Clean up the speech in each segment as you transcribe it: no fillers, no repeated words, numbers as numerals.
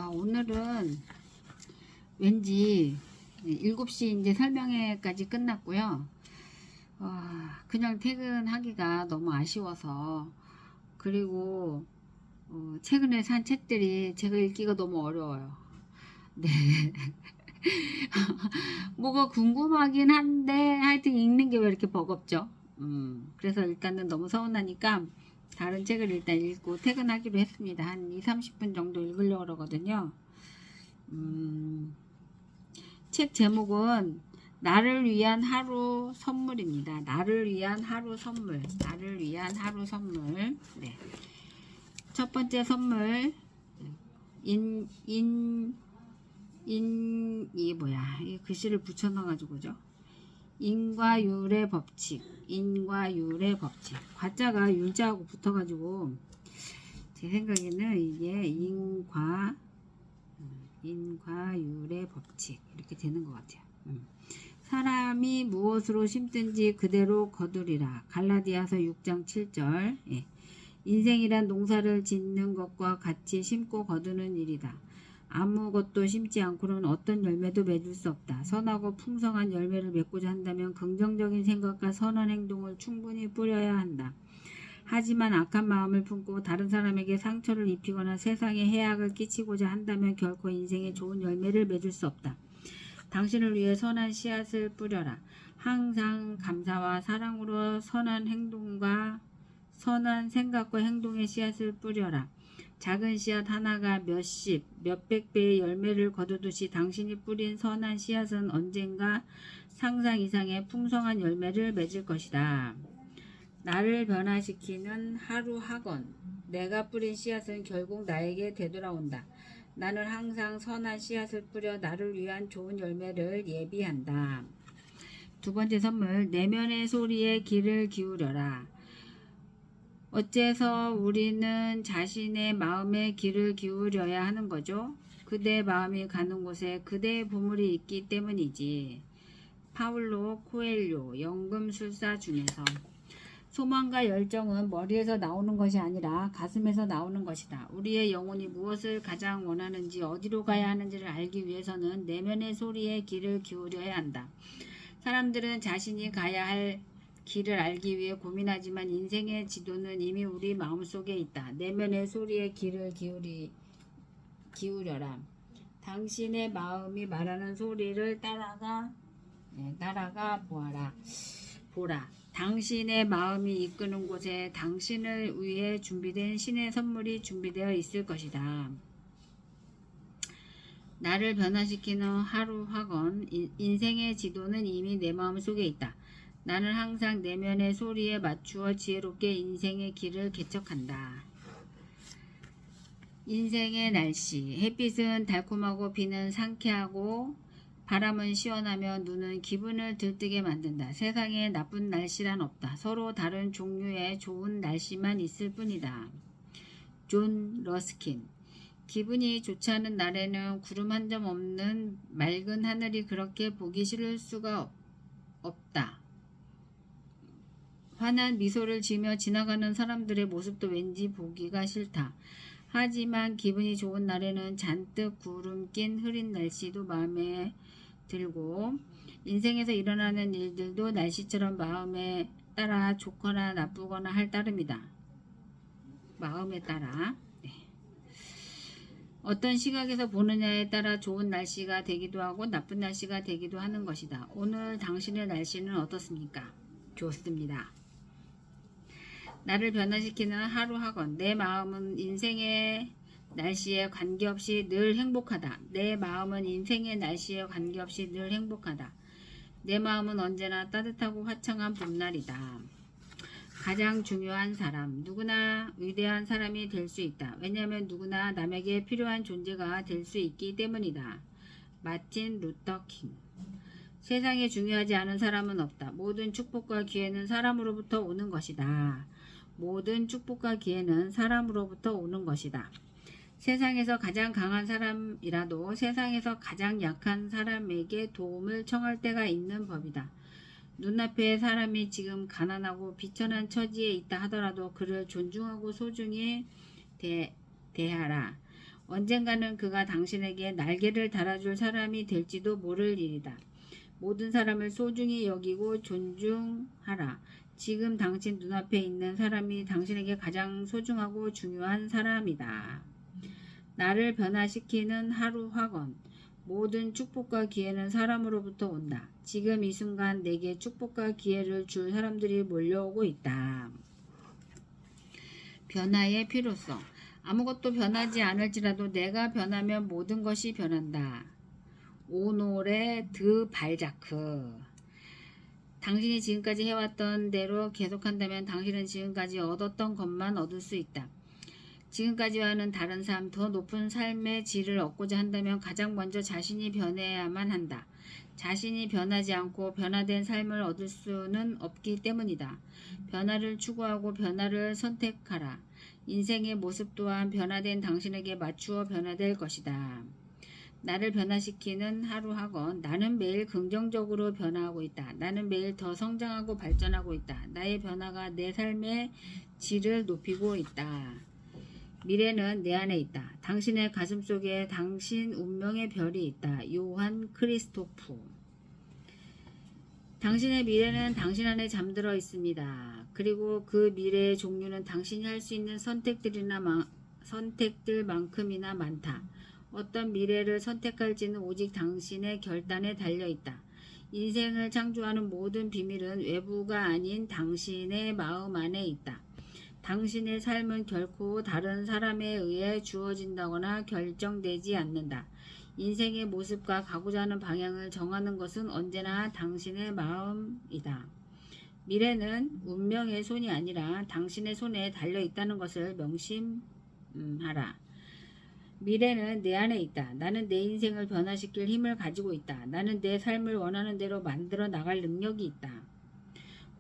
오늘은 왠지 7시 이제 설명회까지 끝났고요. 그냥 퇴근하기가 너무 아쉬워서, 그리고 최근에 산 책들이 제가 읽기가 너무 어려워요. 네. 뭐가 궁금하긴 한데 하여튼 읽는 게 왜 이렇게 버겁죠? 그래서 일단은 너무 서운하니까 다른 책을 일단 읽고 퇴근하기로 했습니다. 한 2, 30분 정도 읽으려고 그러거든요. 책 제목은 나를 위한 하루 선물입니다. 나를 위한 하루 선물. 나를 위한 하루 선물. 네. 첫 번째 선물. 이게 뭐야. 이 글씨를 붙여놔가지고죠. 인과율의 법칙. 인과율의 법칙. 과자가 율자하고 붙어가지고 제 생각에는 이게 인과율의 법칙 이렇게 되는 것 같아요. 사람이 무엇으로 심든지 그대로 거두리라. 갈라디아서 6장 7절. 예. 인생이란 농사를 짓는 것과 같이 심고 거두는 일이다. 아무것도 심지 않고는 어떤 열매도 맺을 수 없다. 선하고 풍성한 열매를 맺고자 한다면 긍정적인 생각과 선한 행동을 충분히 뿌려야 한다. 하지만 악한 마음을 품고 다른 사람에게 상처를 입히거나 세상에 해악을 끼치고자 한다면 결코 인생에 좋은 열매를 맺을 수 없다. 당신을 위해 선한 씨앗을 뿌려라. 항상 감사와 사랑으로 선한 행동과 선한 생각과 행동의 씨앗을 뿌려라. 작은 씨앗 하나가 몇십, 몇백 배의 열매를 거두듯이 당신이 뿌린 선한 씨앗은 언젠가 상상 이상의 풍성한 열매를 맺을 것이다. 나를 변화시키는 하루 학원. 내가 뿌린 씨앗은 결국 나에게 되돌아온다. 나는 항상 선한 씨앗을 뿌려 나를 위한 좋은 열매를 예비한다. 두 번째 선물. 내면의 소리에 귀를 기울여라. 어째서 우리는 자신의 마음에 귀를 기울여야 하는 거죠? 그대 마음이 가는 곳에 그대의 보물이 있기 때문이지. 파울로 코엘료 연금술사 중에서 소망과 열정은 머리에서 나오는 것이 아니라 가슴에서 나오는 것이다. 우리의 영혼이 무엇을 가장 원하는지 어디로 가야 하는지를 알기 위해서는 내면의 소리에 귀를 기울여야 한다. 사람들은 자신이 가야 할 길을 알기 위해 고민하지만 인생의 지도는 이미 우리 마음속에 있다. 내면의 소리에 귀를 기울여라. 당신의 마음이 말하는 소리를 따라가 보라. 당신의 마음이 이끄는 곳에 당신을 위해 준비된 신의 선물이 준비되어 있을 것이다. 나를 변화시키는 하루 학원. 인생의 지도는 이미 내 마음속에 있다. 나는 항상 내면의 소리에 맞추어 지혜롭게 인생의 길을 개척한다. 인생의 날씨. 햇빛은 달콤하고 비는 상쾌하고 바람은 시원하며 눈은 기분을 들뜨게 만든다. 세상에 나쁜 날씨란 없다. 서로 다른 종류의 좋은 날씨만 있을 뿐이다. 존 러스킨. 기분이 좋지 않은 날에는 구름 한 점 없는 맑은 하늘이 그렇게 보기 싫을 수가 없다. 환한 미소를 지으며 지나가는 사람들의 모습도 왠지 보기가 싫다. 하지만 기분이 좋은 날에는 잔뜩 구름 낀 흐린 날씨도 마음에 들고 인생에서 일어나는 일들도 날씨처럼 마음에 따라 좋거나 나쁘거나 할 따름이다. 마음에 따라. 어떤 시각에서 보느냐에 따라 좋은 날씨가 되기도 하고 나쁜 날씨가 되기도 하는 것이다. 오늘 당신의 날씨는 어떻습니까? 좋습니다. 나를 변화시키는 하루 학원. 내 마음은 인생의 날씨에 관계없이 늘 행복하다. 내 마음은 인생의 날씨에 관계없이 늘 행복하다. 내 마음은 언제나 따뜻하고 화창한 봄날이다. 가장 중요한 사람. 누구나 위대한 사람이 될 수 있다. 왜냐하면 누구나 남에게 필요한 존재가 될 수 있기 때문이다. 마틴 루터 킹. 세상에 중요하지 않은 사람은 없다. 모든 축복과 기회는 사람으로부터 오는 것이다. 모든 축복과 기회는 사람으로부터 오는 것이다. 세상에서 가장 강한 사람이라도 세상에서 가장 약한 사람에게 도움을 청할 때가 있는 법이다. 눈앞에 사람이 지금 가난하고 비천한 처지에 있다 하더라도 그를 존중하고 소중히 대하라. 언젠가는 그가 당신에게 날개를 달아줄 사람이 될지도 모를 일이다. 모든 사람을 소중히 여기고 존중하라. 지금 당신 눈앞에 있는 사람이 당신에게 가장 소중하고 중요한 사람이다. 나를 변화시키는 하루 학원. 모든 축복과 기회는 사람으로부터 온다. 지금 이 순간 내게 축복과 기회를 줄 사람들이 몰려오고 있다. 변화의 필요성. 아무것도 변하지 않을지라도 내가 변하면 모든 것이 변한다. 오노레 드 발자크. 당신이 지금까지 해왔던 대로 계속한다면 당신은 지금까지 얻었던 것만 얻을 수 있다. 지금까지와는 다른 삶, 더 높은 삶의 질을 얻고자 한다면 가장 먼저 자신이 변해야만 한다. 자신이 변하지 않고 변화된 삶을 얻을 수는 없기 때문이다. 변화를 추구하고 변화를 선택하라. 인생의 모습 또한 변화된 당신에게 맞추어 변화될 것이다. 나를 변화시키는 하루 학원. 나는 매일 긍정적으로 변화하고 있다. 나는 매일 더 성장하고 발전하고 있다. 나의 변화가 내 삶의 질을 높이고 있다. 미래는 내 안에 있다. 당신의 가슴 속에 당신 운명의 별이 있다. 요한 크리스토프. 당신의 미래는 당신 안에 잠들어 있습니다. 그리고 그 미래의 종류는 당신이 할 수 있는 선택들만큼이나 많다. 어떤 미래를 선택할지는 오직 당신의 결단에 달려 있다. 인생을 창조하는 모든 비밀은 외부가 아닌 당신의 마음 안에 있다. 당신의 삶은 결코 다른 사람에 의해 주어진다거나 결정되지 않는다. 인생의 모습과 가고자 하는 방향을 정하는 것은 언제나 당신의 마음이다. 미래는 운명의 손이 아니라 당신의 손에 달려 있다는 것을 명심하라. 미래는 내 안에 있다. 나는 내 인생을 변화시킬 힘을 가지고 있다. 나는 내 삶을 원하는 대로 만들어 나갈 능력이 있다.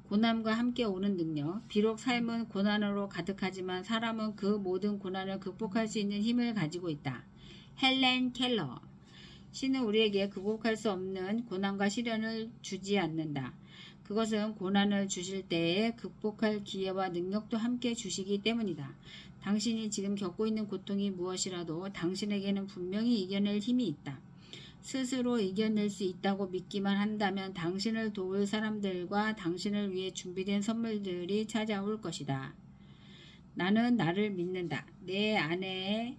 고난과 함께 오는 능력. 비록 삶은 고난으로 가득하지만 사람은 그 모든 고난을 극복할 수 있는 힘을 가지고 있다. 헬렌 켈러. 신은 우리에게 극복할 수 없는 고난과 시련을 주지 않는다. 그것은 고난을 주실 때에 극복할 기회와 능력도 함께 주시기 때문이다. 당신이 지금 겪고 있는 고통이 무엇이라도 당신에게는 분명히 이겨낼 힘이 있다. 스스로 이겨낼 수 있다고 믿기만 한다면 당신을 도울 사람들과 당신을 위해 준비된 선물들이 찾아올 것이다. 나는 나를 믿는다. 내 안에는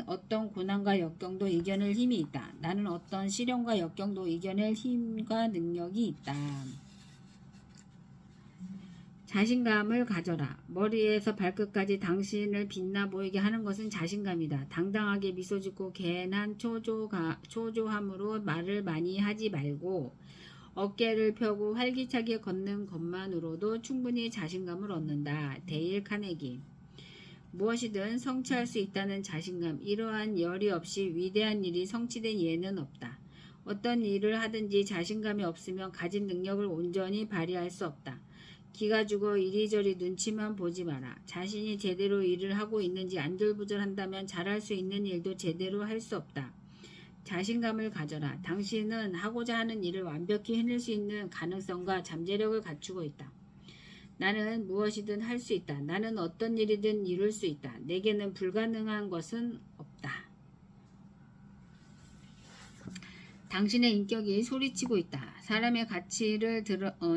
어떤 고난과 역경도 이겨낼 힘이 있다. 나는 어떤 시련과 역경도 이겨낼 힘과 능력이 있다. 자신감을 가져라. 머리에서 발끝까지 당신을 빛나 보이게 하는 것은 자신감이다. 당당하게 미소 짓고 괜한 초조함으로 말을 많이 하지 말고 어깨를 펴고 활기차게 걷는 것만으로도 충분히 자신감을 얻는다. 데일 카네기. 무엇이든 성취할 수 있다는 자신감. 이러한 열이 없이 위대한 일이 성취된 예는 없다. 어떤 일을 하든지 자신감이 없으면 가진 능력을 온전히 발휘할 수 없다. 기가 죽어 이리저리 눈치만 보지 마라. 자신이 제대로 일을 하고 있는지 안절부절한다면 잘할 수 있는 일도 제대로 할 수 없다. 자신감을 가져라. 당신은 하고자 하는 일을 완벽히 해낼 수 있는 가능성과 잠재력을 갖추고 있다. 나는 무엇이든 할 수 있다. 나는 어떤 일이든 이룰 수 있다. 내게는 불가능한 것은 없다. 당신의 인격이 소리치고 있다. 사람의 가치를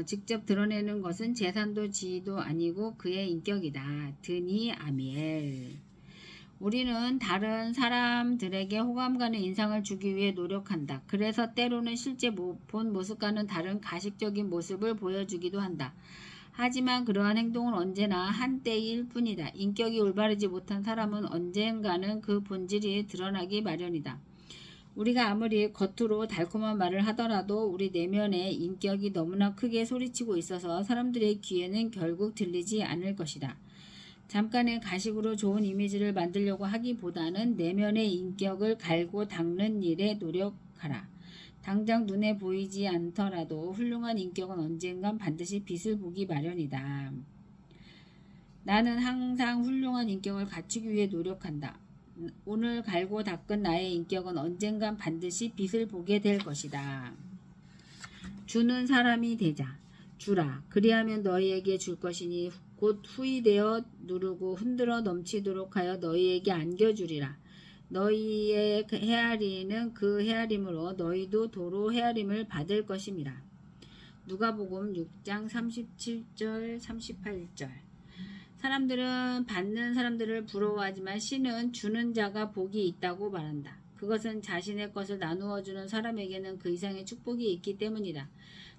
직접 드러내는 것은 재산도 지위도 아니고 그의 인격이다. 드니 아미엘. 우리는 다른 사람들에게 호감 가는 인상을 주기 위해 노력한다. 그래서 때로는 실제 본 모습과는 다른 가식적인 모습을 보여주기도 한다. 하지만 그러한 행동은 언제나 한때일 뿐이다. 인격이 올바르지 못한 사람은 언젠가는 그 본질이 드러나기 마련이다. 우리가 아무리 겉으로 달콤한 말을 하더라도 우리 내면의 인격이 너무나 크게 소리치고 있어서 사람들의 귀에는 결국 들리지 않을 것이다. 잠깐의 가식으로 좋은 이미지를 만들려고 하기보다는 내면의 인격을 갈고 닦는 일에 노력하라. 당장 눈에 보이지 않더라도 훌륭한 인격은 언젠간 반드시 빛을 보기 마련이다. 나는 항상 훌륭한 인격을 갖추기 위해 노력한다. 오늘 갈고 닦은 나의 인격은 언젠간 반드시 빛을 보게 될 것이다. 주는 사람이 되자. 주라. 그리하면 너희에게 줄 것이니 곧 후히 되어 누르고 흔들어 넘치도록 하여 너희에게 안겨주리라. 너희의 헤아리는 그 헤아림으로 너희도 도로 헤아림을 받을 것임이라. 누가복음 6장 37절 38절. 사람들은 받는 사람들을 부러워하지만 신은 주는 자가 복이 있다고 말한다. 그것은 자신의 것을 나누어 주는 사람에게는 그 이상의 축복이 있기 때문이다.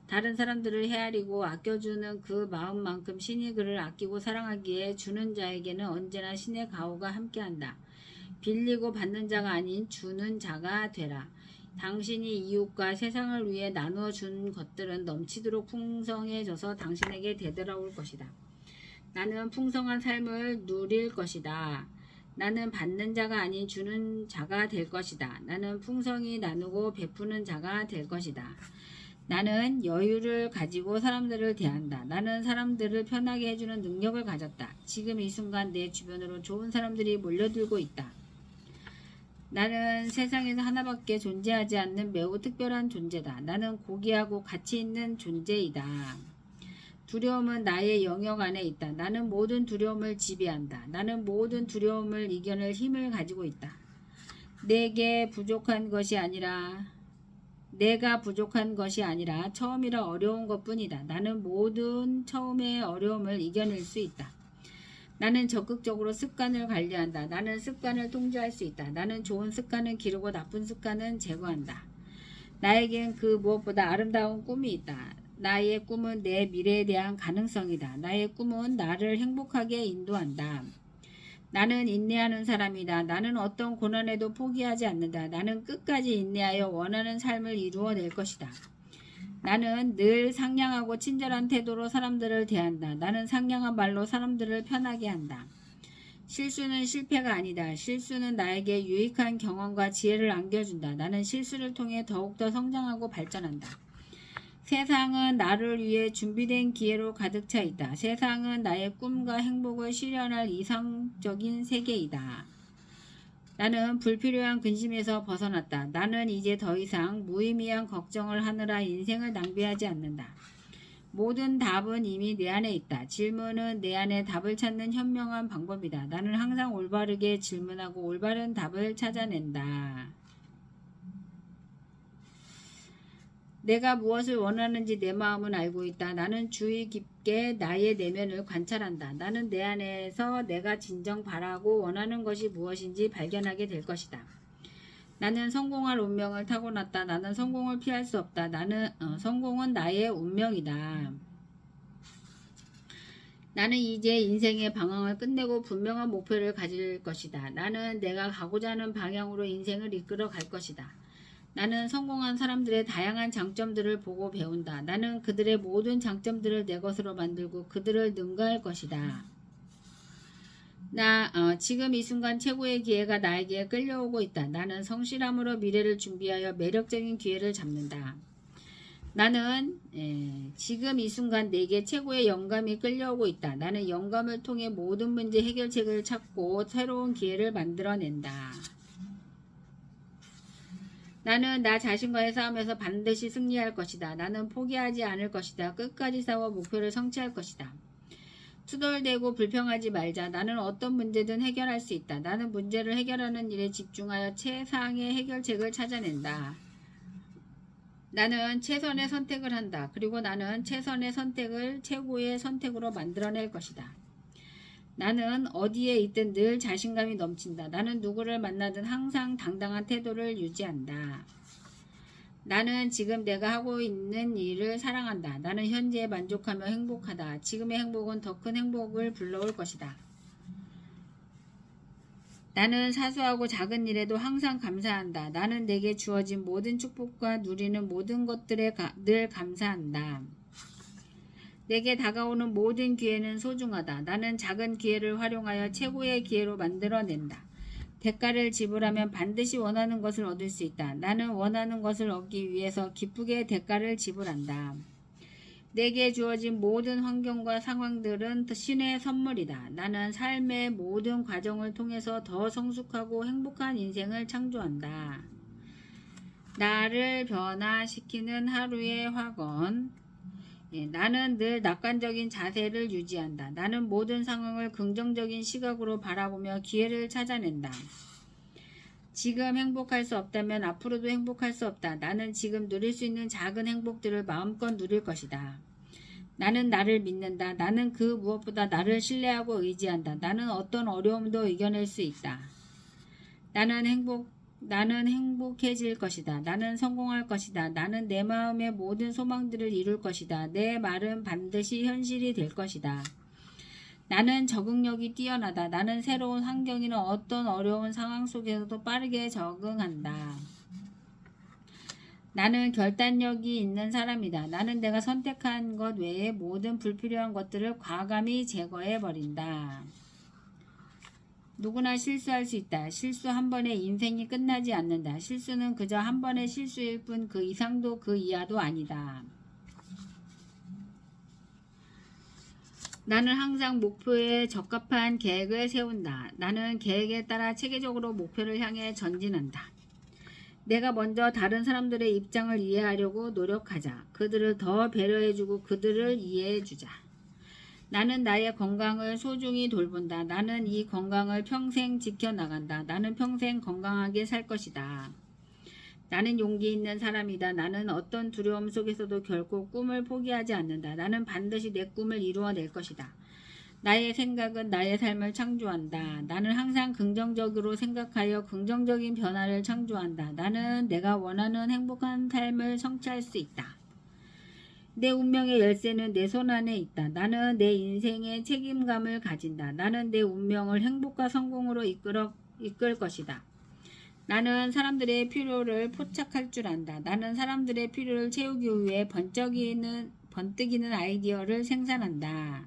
다른 사람들을 헤아리고 아껴주는 그 마음만큼 신이 그를 아끼고 사랑하기에 주는 자에게는 언제나 신의 가호가 함께한다. 빌리고 받는 자가 아닌 주는 자가 되라. 당신이 이웃과 세상을 위해 나누어 준 것들은 넘치도록 풍성해져서 당신에게 되돌아올 것이다. 나는 풍성한 삶을 누릴 것이다. 나는 받는 자가 아닌 주는 자가 될 것이다. 나는 풍성히 나누고 베푸는 자가 될 것이다. 나는 여유를 가지고 사람들을 대한다. 나는 사람들을 편하게 해주는 능력을 가졌다. 지금 이 순간 내 주변으로 좋은 사람들이 몰려들고 있다. 나는 세상에서 하나밖에 존재하지 않는 매우 특별한 존재다. 나는 고귀하고 가치 있는 존재이다. 두려움은 나의 영역 안에 있다. 나는 모든 두려움을 지배한다. 나는 모든 두려움을 이겨낼 힘을 가지고 있다. 내가 부족한 것이 아니라 처음이라 어려운 것뿐이다. 나는 모든 처음의 어려움을 이겨낼 수 있다. 나는 적극적으로 습관을 관리한다. 나는 습관을 통제할 수 있다. 나는 좋은 습관은 기르고 나쁜 습관은 제거한다. 나에겐 그 무엇보다 아름다운 꿈이 있다. 나의 꿈은 내 미래에 대한 가능성이다. 나의 꿈은 나를 행복하게 인도한다. 나는 인내하는 사람이다. 나는 어떤 고난에도 포기하지 않는다. 나는 끝까지 인내하여 원하는 삶을 이루어낼 것이다. 나는 늘 상냥하고 친절한 태도로 사람들을 대한다. 나는 상냥한 말로 사람들을 편하게 한다. 실수는 실패가 아니다. 실수는 나에게 유익한 경험과 지혜를 안겨준다. 나는 실수를 통해 더욱더 성장하고 발전한다. 세상은 나를 위해 준비된 기회로 가득 차 있다. 세상은 나의 꿈과 행복을 실현할 이상적인 세계이다. 나는 불필요한 근심에서 벗어났다. 나는 이제 더 이상 무의미한 걱정을 하느라 인생을 낭비하지 않는다. 모든 답은 이미 내 안에 있다. 질문은 내 안에 답을 찾는 현명한 방법이다. 나는 항상 올바르게 질문하고 올바른 답을 찾아낸다. 내가 무엇을 원하는지 내 마음은 알고 있다. 나는 주의 깊게 나의 내면을 관찰한다. 나는 내 안에서 내가 진정 바라고 원하는 것이 무엇인지 발견하게 될 것이다. 나는 성공할 운명을 타고났다. 나는 성공을 피할 수 없다. 성공은 나의 운명이다. 나는 이제 인생의 방향을 끝내고 분명한 목표를 가질 것이다. 나는 내가 가고자 하는 방향으로 인생을 이끌어 갈 것이다. 나는 성공한 사람들의 다양한 장점들을 보고 배운다. 나는 그들의 모든 장점들을 내 것으로 만들고 그들을 능가할 것이다. 지금 이 순간 최고의 기회가 나에게 끌려오고 있다. 나는 성실함으로 미래를 준비하여 매력적인 기회를 잡는다. 나는 지금 이 순간 내게 최고의 영감이 끌려오고 있다. 나는 영감을 통해 모든 문제 해결책을 찾고 새로운 기회를 만들어낸다. 나는 나 자신과의 싸움에서 반드시 승리할 것이다. 나는 포기하지 않을 것이다. 끝까지 싸워 목표를 성취할 것이다. 투덜대고 불평하지 말자. 나는 어떤 문제든 해결할 수 있다. 나는 문제를 해결하는 일에 집중하여 최상의 해결책을 찾아낸다. 나는 최선의 선택을 한다. 그리고 나는 최선의 선택을 최고의 선택으로 만들어낼 것이다. 나는 어디에 있든 늘 자신감이 넘친다. 나는 누구를 만나든 항상 당당한 태도를 유지한다. 나는 지금 내가 하고 있는 일을 사랑한다. 나는 현재에 만족하며 행복하다. 지금의 행복은 더 큰 행복을 불러올 것이다. 나는 사소하고 작은 일에도 항상 감사한다. 나는 내게 주어진 모든 축복과 누리는 모든 것들에 늘 감사한다. 내게 다가오는 모든 기회는 소중하다. 나는 작은 기회를 활용하여 최고의 기회로 만들어낸다. 대가를 지불하면 반드시 원하는 것을 얻을 수 있다. 나는 원하는 것을 얻기 위해서 기쁘게 대가를 지불한다. 내게 주어진 모든 환경과 상황들은 신의 선물이다. 나는 삶의 모든 과정을 통해서 더 성숙하고 행복한 인생을 창조한다. 나를 변화시키는 하루의 확언. 나는 늘 낙관적인 자세를 유지한다. 나는 모든 상황을 긍정적인 시각으로 바라보며 기회를 찾아낸다. 지금 행복할 수 없다면 앞으로도 행복할 수 없다. 나는 지금 누릴 수 있는 작은 행복들을 마음껏 누릴 것이다. 나는 나를 믿는다. 나는 그 무엇보다 나를 신뢰하고 의지한다. 나는 어떤 어려움도 이겨낼 수 있다. 나는 행복해질 것이다. 나는 성공할 것이다. 나는 내 마음의 모든 소망들을 이룰 것이다. 내 말은 반드시 현실이 될 것이다. 나는 적응력이 뛰어나다. 나는 새로운 환경이나 어떤 어려운 상황 속에서도 빠르게 적응한다. 나는 결단력이 있는 사람이다. 나는 내가 선택한 것 외에 모든 불필요한 것들을 과감히 제거해버린다. 누구나 실수할 수 있다. 실수 한 번에 인생이 끝나지 않는다. 실수는 그저 한 번의 실수일 뿐 그 이상도 그 이하도 아니다. 나는 항상 목표에 적합한 계획을 세운다. 나는 계획에 따라 체계적으로 목표를 향해 전진한다. 내가 먼저 다른 사람들의 입장을 이해하려고 노력하자. 그들을 더 배려해주고 그들을 이해해주자. 나는 나의 건강을 소중히 돌본다. 나는 이 건강을 평생 지켜나간다. 나는 평생 건강하게 살 것이다. 나는 용기 있는 사람이다. 나는 어떤 두려움 속에서도 결코 꿈을 포기하지 않는다. 나는 반드시 내 꿈을 이루어낼 것이다. 나의 생각은 나의 삶을 창조한다. 나는 항상 긍정적으로 생각하여 긍정적인 변화를 창조한다. 나는 내가 원하는 행복한 삶을 성취할 수 있다. 내 운명의 열쇠는 내 손 안에 있다. 나는 내 인생의 책임감을 가진다. 나는 내 운명을 행복과 성공으로 이끌 것이다. 나는 사람들의 필요를 포착할 줄 안다. 나는 사람들의 필요를 채우기 위해 번뜩이는 아이디어를 생산한다.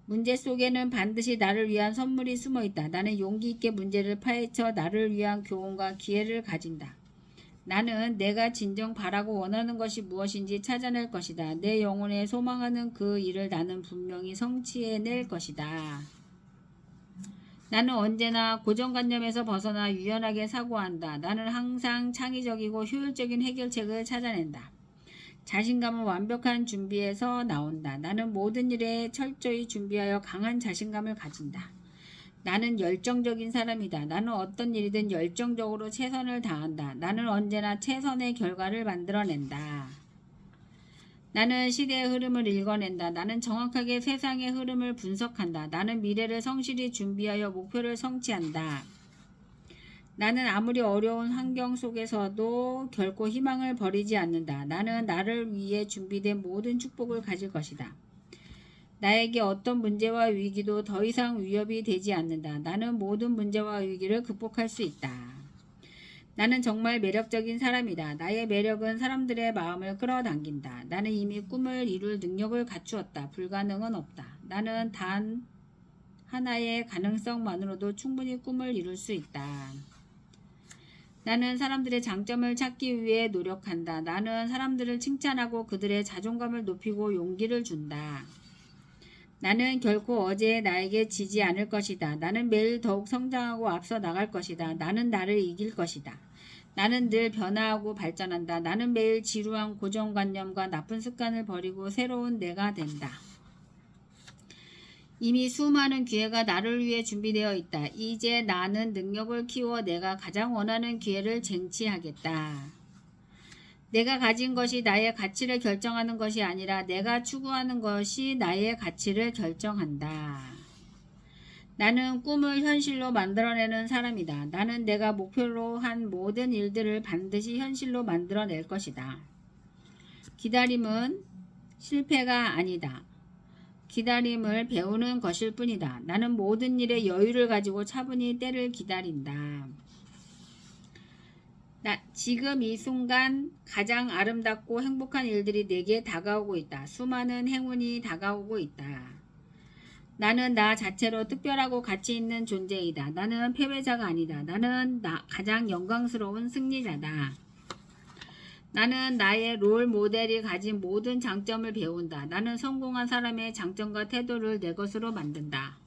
문제 속에는 반드시 나를 위한 선물이 숨어 있다. 나는 용기 있게 문제를 파헤쳐 나를 위한 교훈과 기회를 가진다. 나는 내가 진정 바라고 원하는 것이 무엇인지 찾아낼 것이다. 내 영혼에 소망하는 그 일을 나는 분명히 성취해낼 것이다. 나는 언제나 고정관념에서 벗어나 유연하게 사고한다. 나는 항상 창의적이고 효율적인 해결책을 찾아낸다. 자신감은 완벽한 준비에서 나온다. 나는 모든 일에 철저히 준비하여 강한 자신감을 가진다. 나는 열정적인 사람이다. 나는 어떤 일이든 열정적으로 최선을 다한다. 나는 언제나 최선의 결과를 만들어낸다. 나는 시대의 흐름을 읽어낸다. 나는 정확하게 세상의 흐름을 분석한다. 나는 미래를 성실히 준비하여 목표를 성취한다. 나는 아무리 어려운 환경 속에서도 결코 희망을 버리지 않는다. 나는 나를 위해 준비된 모든 축복을 가질 것이다. 나에게 어떤 문제와 위기도 더 이상 위협이 되지 않는다. 나는 모든 문제와 위기를 극복할 수 있다. 나는 정말 매력적인 사람이다. 나의 매력은 사람들의 마음을 끌어당긴다. 나는 이미 꿈을 이룰 능력을 갖추었다. 불가능은 없다. 나는 단 하나의 가능성만으로도 충분히 꿈을 이룰 수 있다. 나는 사람들의 장점을 찾기 위해 노력한다. 나는 사람들을 칭찬하고 그들의 자존감을 높이고 용기를 준다. 나는 결코 어제의 나에게 지지 않을 것이다. 나는 매일 더욱 성장하고 앞서 나갈 것이다. 나는 나를 이길 것이다. 나는 늘 변화하고 발전한다. 나는 매일 지루한 고정관념과 나쁜 습관을 버리고 새로운 내가 된다. 이미 수많은 기회가 나를 위해 준비되어 있다. 이제 나는 능력을 키워 내가 가장 원하는 기회를 쟁취하겠다. 내가 가진 것이 나의 가치를 결정하는 것이 아니라 내가 추구하는 것이 나의 가치를 결정한다. 나는 꿈을 현실로 만들어내는 사람이다. 나는 내가 목표로 한 모든 일들을 반드시 현실로 만들어낼 것이다. 기다림은 실패가 아니다. 기다림을 배우는 것일 뿐이다. 나는 모든 일에 여유를 가지고 차분히 때를 기다린다. 지금 이 순간 가장 아름답고 행복한 일들이 내게 다가오고 있다. 수많은 행운이 다가오고 있다. 나는 나 자체로 특별하고 가치 있는 존재이다. 나는 패배자가 아니다. 나는 가장 영광스러운 승리자다. 나는 나의 롤 모델이 가진 모든 장점을 배운다. 나는 성공한 사람의 장점과 태도를 내 것으로 만든다.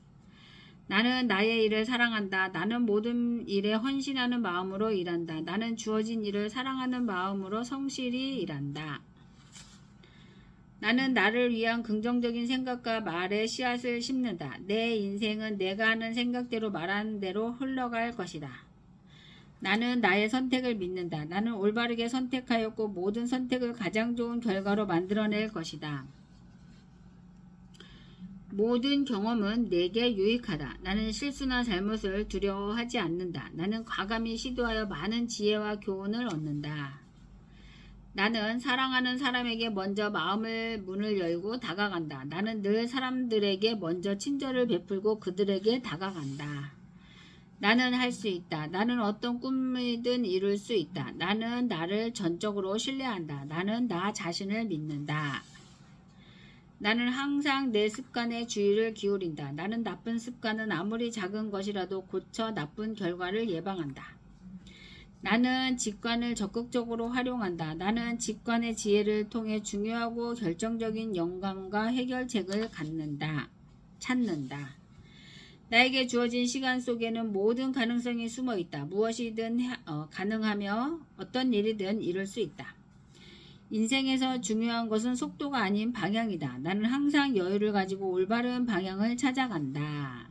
나는 나의 일을 사랑한다. 나는 모든 일에 헌신하는 마음으로 일한다. 나는 주어진 일을 사랑하는 마음으로 성실히 일한다. 나는 나를 위한 긍정적인 생각과 말에 씨앗을 심는다. 내 인생은 내가 하는 생각대로 말하는 대로 흘러갈 것이다. 나는 나의 선택을 믿는다. 나는 올바르게 선택하였고 모든 선택을 가장 좋은 결과로 만들어낼 것이다. 모든 경험은 내게 유익하다. 나는 실수나 잘못을 두려워하지 않는다. 나는 과감히 시도하여 많은 지혜와 교훈을 얻는다. 나는 사랑하는 사람에게 먼저 마음을 문을 열고 다가간다. 나는 늘 사람들에게 먼저 친절을 베풀고 그들에게 다가간다. 나는 할 수 있다. 나는 어떤 꿈이든 이룰 수 있다. 나는 나를 전적으로 신뢰한다. 나는 나 자신을 믿는다. 나는 항상 내 습관에 주의를 기울인다. 나는 나쁜 습관은 아무리 작은 것이라도 고쳐 나쁜 결과를 예방한다. 나는 직관을 적극적으로 활용한다. 나는 직관의 지혜를 통해 중요하고 결정적인 영감과 해결책을 찾는다. 나에게 주어진 시간 속에는 모든 가능성이 숨어 있다. 무엇이든 가능하며 어떤 일이든 이룰 수 있다. 인생에서 중요한 것은 속도가 아닌 방향이다. 나는 항상 여유를 가지고 올바른 방향을 찾아간다.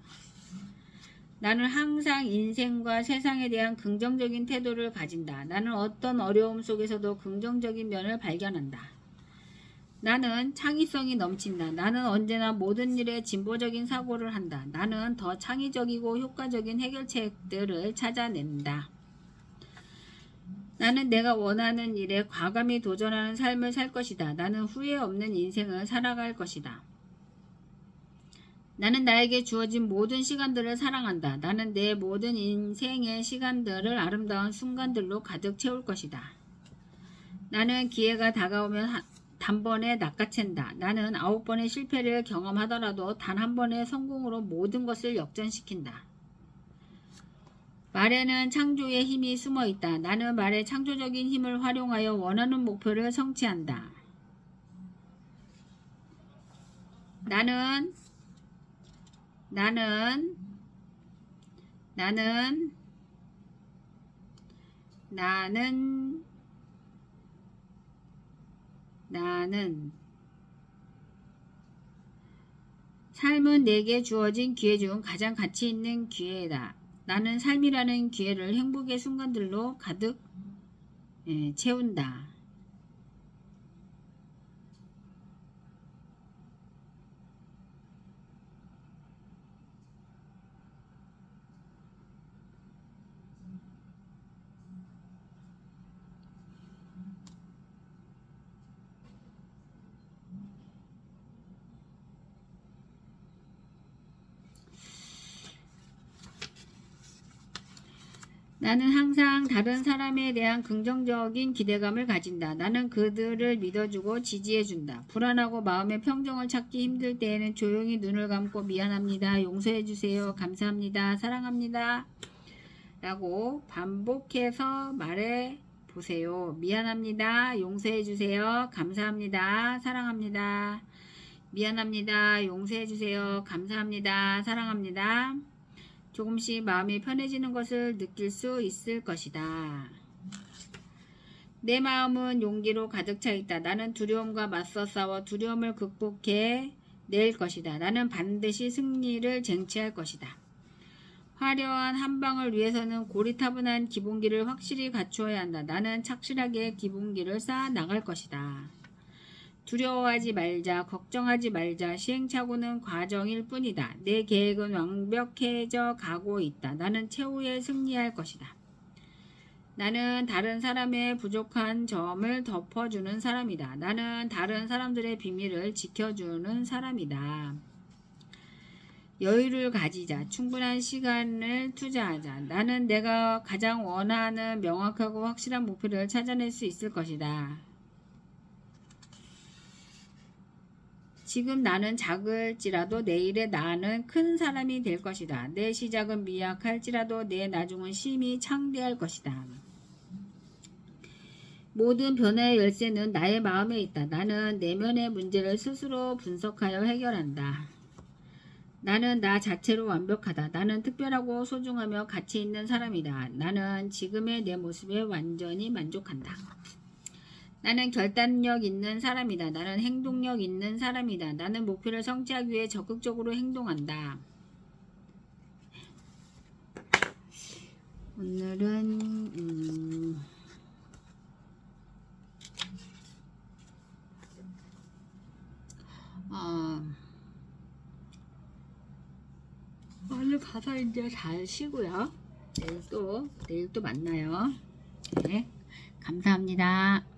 나는 항상 인생과 세상에 대한 긍정적인 태도를 가진다. 나는 어떤 어려움 속에서도 긍정적인 면을 발견한다. 나는 창의성이 넘친다. 나는 언제나 모든 일에 진보적인 사고를 한다. 나는 더 창의적이고 효과적인 해결책들을 찾아낸다. 나는 내가 원하는 일에 과감히 도전하는 삶을 살 것이다. 나는 후회 없는 인생을 살아갈 것이다. 나는 나에게 주어진 모든 시간들을 사랑한다. 나는 내 모든 인생의 시간들을 아름다운 순간들로 가득 채울 것이다. 나는 기회가 다가오면 단번에 낚아챈다. 나는 9번의 실패를 경험하더라도 단 한 번의 성공으로 모든 것을 역전시킨다. 말에는 창조의 힘이 숨어 있다. 나는 말의 창조적인 힘을 활용하여 원하는 목표를 성취한다. 나는 삶은 내게 주어진 기회 중 가장 가치 있는 기회다. 나는 삶이라는 기회를 행복의 순간들로 가득 채운다. 나는 항상 다른 사람에 대한 긍정적인 기대감을 가진다. 나는 그들을 믿어주고 지지해준다. 불안하고 마음의 평정을 찾기 힘들 때에는 조용히 눈을 감고 미안합니다. 용서해주세요. 감사합니다. 사랑합니다. 라고 반복해서 말해보세요. 미안합니다. 용서해주세요. 감사합니다. 사랑합니다. 미안합니다. 용서해주세요. 감사합니다. 사랑합니다. 조금씩 마음이 편해지는 것을 느낄 수 있을 것이다. 내 마음은 용기로 가득 차 있다. 나는 두려움과 맞서 싸워 두려움을 극복해 낼 것이다. 나는 반드시 승리를 쟁취할 것이다. 화려한 한방을 위해서는 고리타분한 기본기를 확실히 갖추어야 한다. 나는 착실하게 기본기를 쌓아 나갈 것이다. 두려워하지 말자, 걱정하지 말자. 시행착오는 과정일 뿐이다. 내 계획은 완벽해져 가고 있다. 나는 최후에 승리할 것이다. 나는 다른 사람의 부족한 점을 덮어주는 사람이다. 나는 다른 사람들의 비밀을 지켜주는 사람이다. 여유를 가지자. 충분한 시간을 투자하자. 나는 내가 가장 원하는 명확하고 확실한 목표를 찾아낼 수 있을 것이다. 지금 나는 작을지라도 내일의 나는 큰 사람이 될 것이다. 내 시작은 미약할지라도 내 나중은 심히 창대할 것이다. 모든 변화의 열쇠는 나의 마음에 있다. 나는 내면의 문제를 스스로 분석하여 해결한다. 나는 나 자체로 완벽하다. 나는 특별하고 소중하며 가치 있는 사람이다. 나는 지금의 내 모습에 완전히 만족한다. 나는 결단력 있는 사람이다. 나는 행동력 있는 사람이다. 나는 목표를 성취하기 위해 적극적으로 행동한다. 오늘은 가서 이제 잘 쉬고요. 내일 또 만나요. 네, 감사합니다.